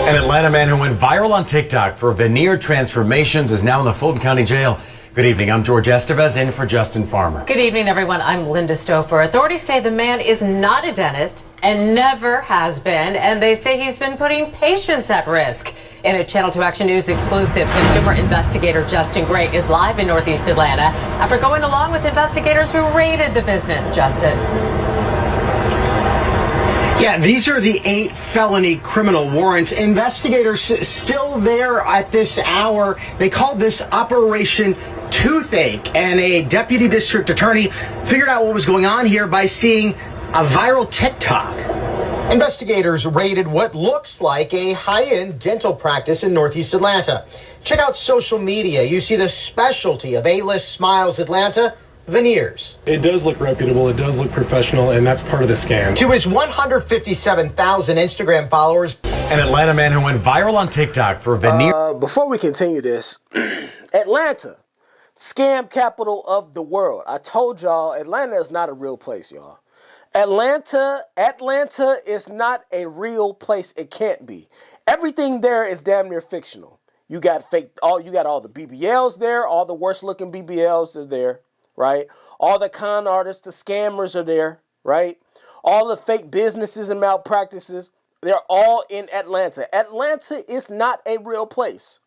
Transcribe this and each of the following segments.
An Atlanta man who went viral on TikTok for veneer transformations is now in the Fulton County Jail. Good evening. I'm George Estevez in for Justin Farmer. Good evening, everyone. I'm Linda Stouffer. Authorities say the man is not a dentist and never has been, and they say he's been putting patients at risk. In a Channel 2 Action News exclusive, consumer investigator Justin Gray is live in Northeast Atlanta after going along with investigators who raided the business. Justin. Yeah, these are the 8 felony criminal warrants. Investigators still there at this hour. They called this Operation Toothache, and a deputy district attorney figured out what was going on here by seeing a viral TikTok. Investigators raided what looks like a high-end dental practice in Northeast Atlanta. Check out social media. You see the specialty of A-List Smiles Atlanta, veneers. It does look reputable, it does look professional, and that's part of the scam. To his 157,000 Instagram followers. An Atlanta man who went viral on TikTok for veneer. Before we continue this, Atlanta, scam capital of the world. I told y'all, Atlanta is not a real place, y'all. Atlanta is not a real place. It can't be. Everything there is damn near fictional. You got all the BBLs there, all the worst looking BBLs are there. Right? All the con artists, the scammers are there, right? All the fake businesses and malpractices, they're all in Atlanta. Atlanta is not a real place.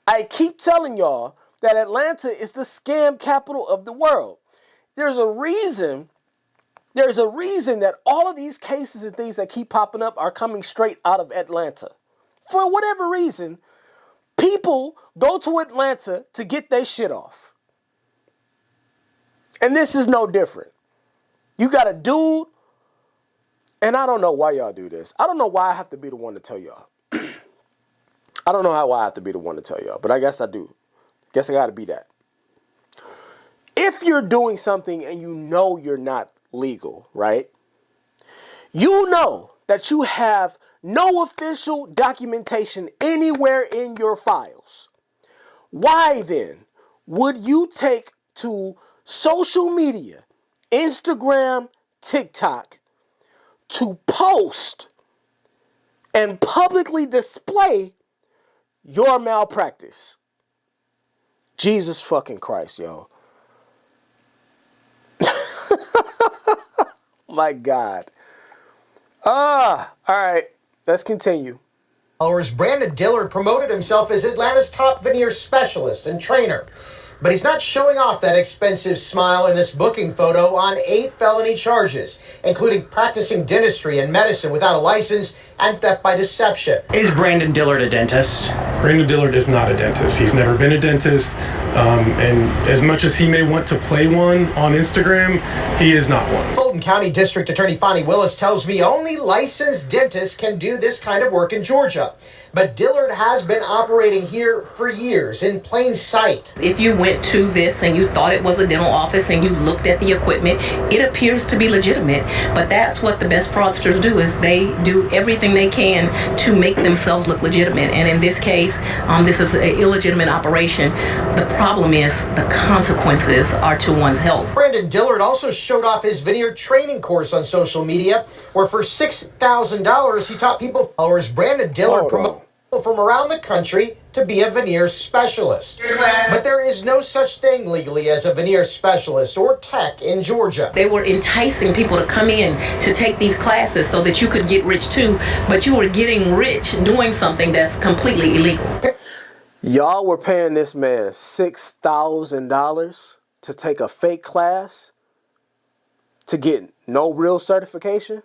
I keep telling y'all that Atlanta is the scam capital of the world. There's a reason that all of these cases and things that keep popping up are coming straight out of Atlanta. For whatever reason, people go to Atlanta to get their shit off. And this is no different. You got a dude, and I don't know why y'all do this. I don't know why I have to be the one to tell y'all. I don't know why I have to be the one to tell y'all, but I guess I do. Guess I got to be that. If you're doing something and you know you're not legal, right? You know that you have no official documentation anywhere in your files. Why then would you take to social media, Instagram, TikTok, to post and publicly display your malpractice? Jesus fucking Christ, yo. My God. All right, let's continue. Brandon Dillard promoted himself as Atlanta's top veneer specialist and trainer. But he's not showing off that expensive smile in this booking photo on 8 felony charges, including practicing dentistry and medicine without a license and theft by deception. Is Brandon Dillard a dentist? Brandon Dillard is not a dentist. He's never been a dentist. And as much as he may want to play one on Instagram, he is not one. Fulton County District Attorney Fonnie Willis tells me only licensed dentists can do this kind of work in Georgia. But Dillard has been operating here for years in plain sight. If you went to this and you thought it was a dental office and you looked at the equipment, it appears to be legitimate. But that's what the best fraudsters do, is they do everything they can to make themselves look legitimate. And in this case, this is an illegitimate operation. The problem is the consequences are to one's health. Brandon Dillard also showed off his veneer training course on social media, where for $6,000 he taught people. Brandon Dillard promoted from around the country to be a veneer specialist. But there is no such thing legally as a veneer specialist or tech in Georgia. They were enticing people to come in to take these classes so that you could get rich too, but you were getting rich doing something that's completely illegal. Y'all were paying this man $6,000 to take a fake class to get no real certification.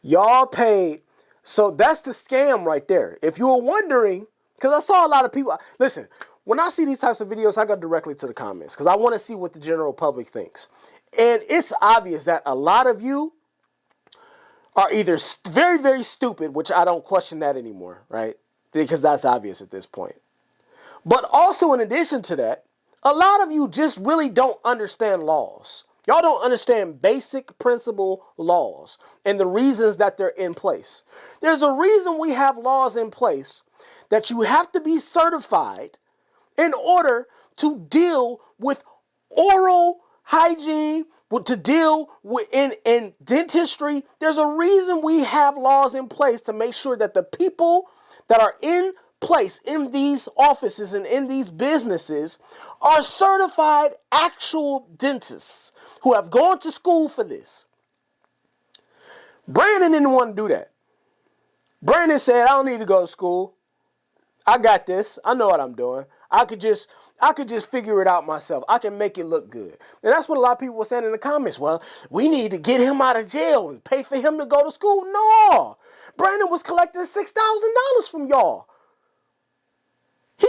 Y'all paid. So that's the scam right there. If you were wondering, because I saw a lot of people. Listen, when I see these types of videos, I go directly to the comments because I want to see what the general public thinks. And it's obvious that a lot of you are either very, very stupid, which I don't question that anymore, right? Because that's obvious at this point. But also in addition to that, a lot of you just really don't understand laws. Y'all don't understand basic principle laws and the reasons that they're in place. There's a reason we have laws in place that you have to be certified in order to deal with oral hygiene, to deal with in dentistry. There's a reason we have laws in place to make sure that the people that are in place in these offices and in these businesses are certified actual dentists who have gone to school for this. Brandon didn't want to do that. Brandon said, I don't need to go to school. I got this. I know what I'm doing. I could just figure it out myself. I can make it look good. And that's what a lot of people were saying in the comments. Well, we need to get him out of jail and pay for him to go to school. No. Brandon was collecting $6,000 from y'all. He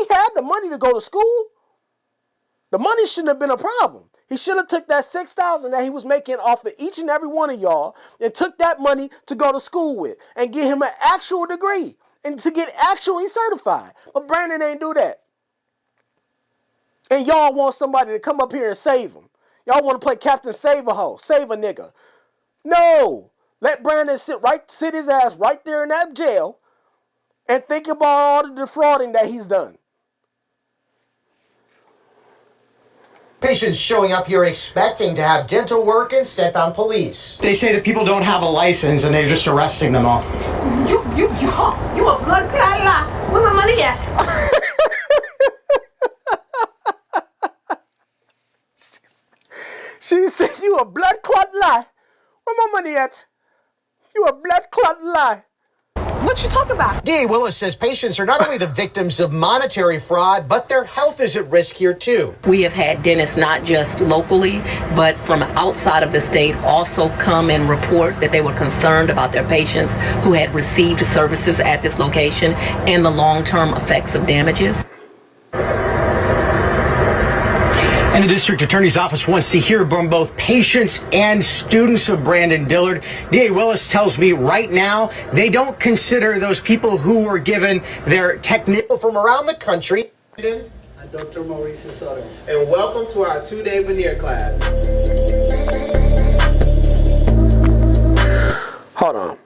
had the money to go to school. The money shouldn't have been a problem. He should have took that $6,000 that he was making off of each and every one of y'all and took that money to go to school with and get him an actual degree and to get actually certified. But Brandon ain't do that. And y'all want somebody to come up here and save him. Y'all want to play Captain Save a Hoe, save a nigga. No. Let Brandon sit his ass right there in that jail and think about all the defrauding that he's done. Patients showing up here expecting to have dental work instead found police. They say that people don't have a license and they're just arresting them all. You a blood clot lie. Where my money at? She said, you a blood clot lie. Where my money at? You a blood clot lie. What you talking about? DA Willis says patients are not only the victims of monetary fraud, but their health is at risk here too. We have had dentists not just locally, but from outside of the state also come and report that they were concerned about their patients who had received services at this location and the long-term effects of damages. And the district attorney's office wants to hear from both patients and students of Brandon Dillard. DA Willis tells me right now they don't consider those people who were given their technical From around the country. I'm Dr. Mauricio Soto. And welcome to our 2-day veneer class. Hold on.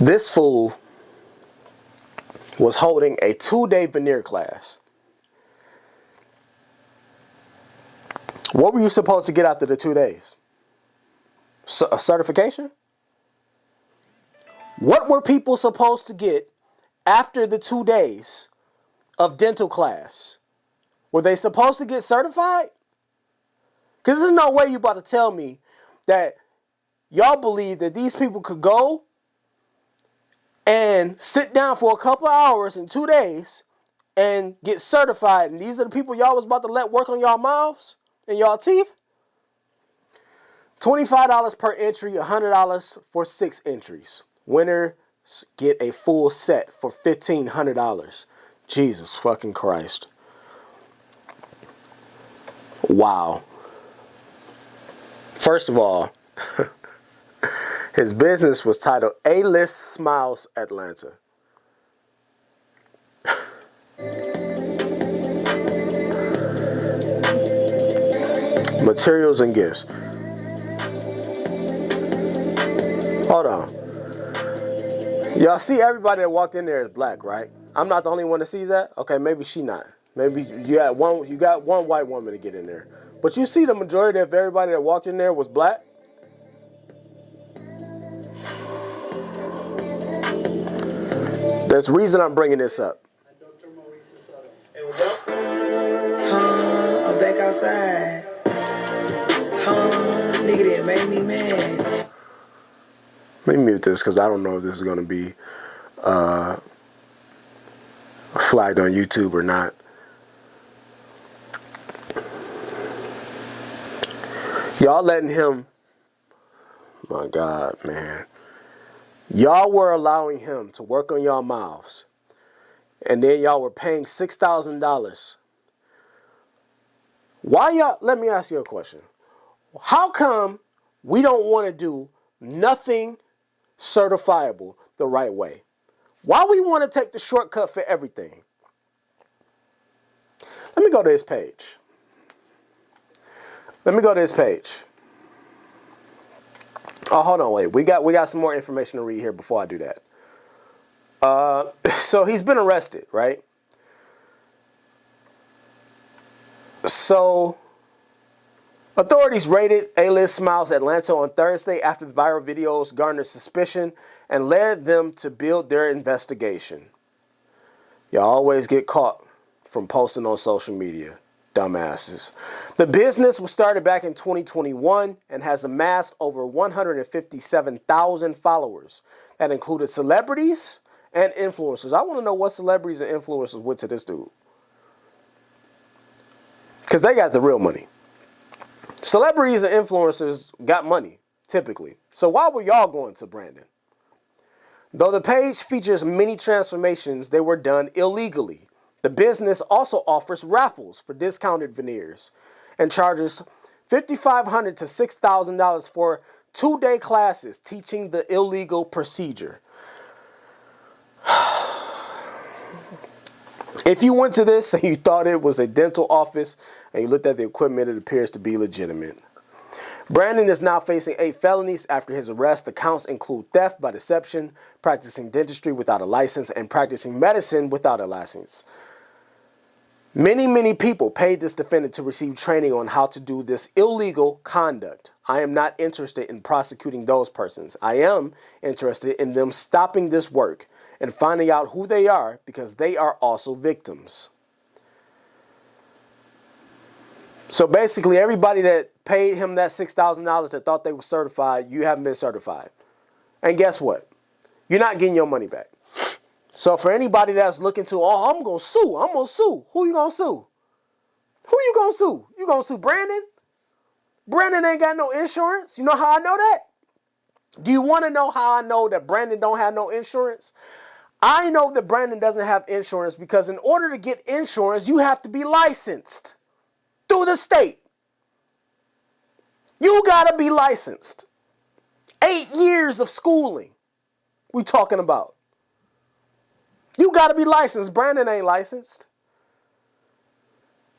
This fool was holding a 2-day veneer class. What were you supposed to get after the 2 days? A certification? What were people supposed to get after the 2 days of dental class? Were they supposed to get certified? Because there's no way you about to tell me that y'all believe that these people could go and sit down for a couple of hours in 2 days and get certified. And these are the people y'all was about to let work on y'all mouths and y'all teeth? $25 per entry, $100 for 6 entries. Winners get a full set for $1,500. Jesus fucking Christ. Wow. First of all, his business was titled A-List Smiles Atlanta. Materials and gifts. Hold on. Y'all see everybody that walked in there is black, right? I'm not the only one that sees that? Okay, maybe she not. Maybe you got one white woman to get in there. But you see the majority of everybody that walked in there was black? There's a reason I'm bringing this up. Dr. Mauricio Soto. And welcome. I'm back outside. Nigga that made me mad. Let me mute this because I don't know if this is going to be flagged on YouTube or not. Y'all letting him, my God, man. Y'all were allowing him to work on y'all mouths. And then y'all were paying $6,000. Why y'all, let me ask you a question. How come we don't want to do nothing certifiable the right way? Why we want to take the shortcut for everything? Let me go to this page. Oh, hold on, wait. We got some more information to read here before I do that. So he's been arrested, right? So, authorities raided A-List Smiles Atlanta on Thursday after the viral videos garnered suspicion and led them to build their investigation. Y'all always get caught from posting on social media, dumbasses. The business was started back in 2021 and has amassed over 157,000 followers. That included celebrities and influencers. I want to know what celebrities and influencers went to this dude. Because they got the real money. Celebrities and influencers got money, typically. So why were y'all going to Brandon? Though the page features many transformations, they were done illegally. The business also offers raffles for discounted veneers and charges $5,500 to $6,000 for 2-day classes teaching the illegal procedure. If you went to this and you thought it was a dental office and you looked at the equipment, it appears to be legitimate. Brandon is now facing 8 felonies after his arrest. The counts include theft by deception, practicing dentistry without a license, and practicing medicine without a license. Many people paid this defendant to receive training on how to do this illegal conduct. I am not interested in prosecuting those persons. I am interested in them stopping this work and finding out who they are, because they are also victims. So basically, everybody that paid him that $6,000 that thought they were certified, you haven't been certified. And guess what? You're not getting your money back. So for anybody that's looking to, oh, I'm going to sue. Who you going to sue? Who you going to sue? You going to sue Brandon? Brandon ain't got no insurance. You know how I know that? Do you want to know how I know that Brandon don't have no insurance? I know that Brandon doesn't have insurance because in order to get insurance, you have to be licensed through the state. You got to be licensed. 8 years of schooling we talking about. You got to be licensed. Brandon ain't licensed.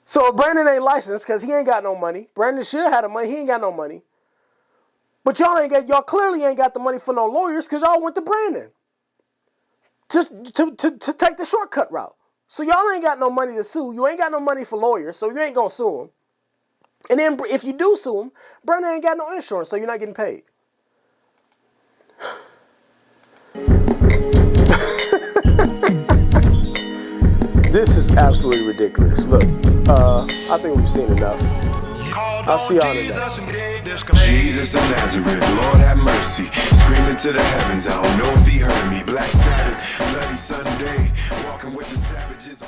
So if Brandon ain't licensed because he ain't got no money, Brandon should have the money. He ain't got no money. But y'all clearly ain't got the money for no lawyers because y'all went to Brandon to take the shortcut route. So y'all ain't got no money to sue. You ain't got no money for lawyers, so you ain't going to sue him. And then if you do sue him, Brandon ain't got no insurance, so you're not getting paid. This is absolutely ridiculous. Look, I think we've seen enough. I'll see y'all in the next one. Jesus of Nazareth, Lord have mercy. Screaming to the heavens, I don't know if he heard me. Black Sabbath, Bloody Sunday, walking with the savages.